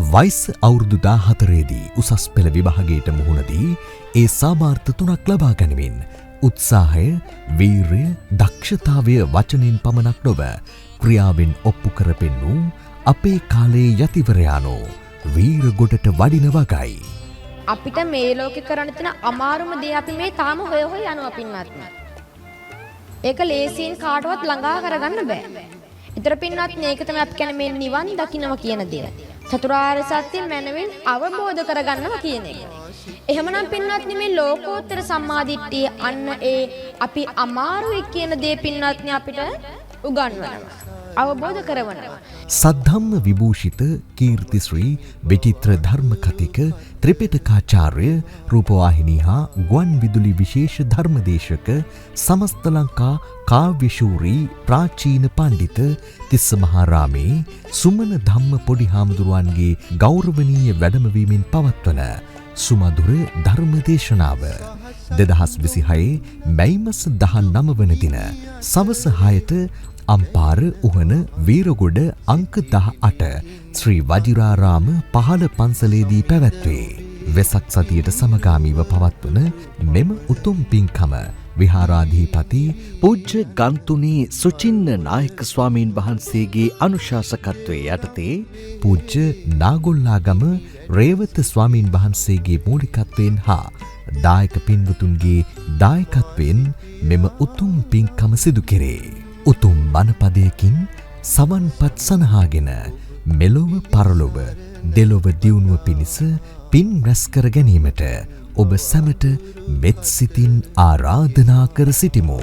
වයස අවුරුදු 14දී උසස් පෙළ විභාගයට මුහුණ දී ඒ සාමාර්ථ 3ක් ලබා ගනිමින් උත්සාහය, වීරය, දක්ෂතාවය වචනින් පමණක් නොව ක්‍රියාවෙන් ඔප්පු කර පෙන්නූ අපේ කාලයේ යතිවරයාණෝ වීර ගොඩට වඩින වගයි. අපිට මේ ලෝකේ කරන්න තියෙන අමාරුම දේ අපි මේ තාම හොය යනවා පින්වත්නි. ඒක ලේසියෙන් කාටවත් ළඟා කරගන්න බෑ. ඊතර පින්වත්නි ඒක තමයි අපි කියන්නේ මේ නිවන් දකින්නවා කියන දේ. චතුරාර්ය සත්‍ය මනවින් අවබෝධ කරගන්නවා කියන එක. එහෙමනම් පින්වත්නි මේ ලෝකෝත්තර සම්මාදිට්ඨිය අන්න ඒ අපි අමාරුයි කියන දේ පින්වත්නි අපිට උගන්වනවා. අවබෝධ කරවනවා. සද්ධම්ම විභූෂිත කීර්තිශ්‍රී විචිත්‍ර ධර්ම කතික ත්‍රිපිටකාචාර්ය රූපවාහිනී හා ගුවන් විදුලි විශේෂ ධර්මදේශක සමස්ත ලංකා කාව්‍යශූරී ප්‍රාචීන පණ්ඩිත තිස්සමහාරාමේ සුමන ධම්ම පොඩි හාමුදුරුවන්ගේ ගෞරවනීය වැඩමවීමෙන් පවත්වන සුමధుර ධර්ම දේශනාව 2026 මැයි මාස 19 වන දින සවස 6ට අම්පාර උහන වීරගොඩ අංක 18 ශ්‍රී වජිරාරාම පහළ පන්සලේදී පැවැත්වේ. වෙසක් සතියට සමගාමීව පවත්වන මෙම උතුම් පින්කම විහාරාධිපති පූජ්‍ය ගන්තුනී සුචින්න නායක ස්වාමීන් වහන්සේගේ අනුශාසකත්වයේ යටතේ පූජ්‍ය නාගොල්ලාගම රේවත ස්වාමීන් වහන්සේගේ මූලිකත්වයෙන් හා දායක පින්වතුන්ගේ දායකත්වයෙන් මෙම උතුම් පින්කම සිදු කෙරේ. උතුම් බණපදයකින් සවන්පත් සනහාගෙන මෙලොව පරලොව දෙලොව දියුණුව පිණිස පින් රැස් කර ගැනීමට ඔබ සැමට මෙත් සිතින් ආරාධනා කර සිටිමු.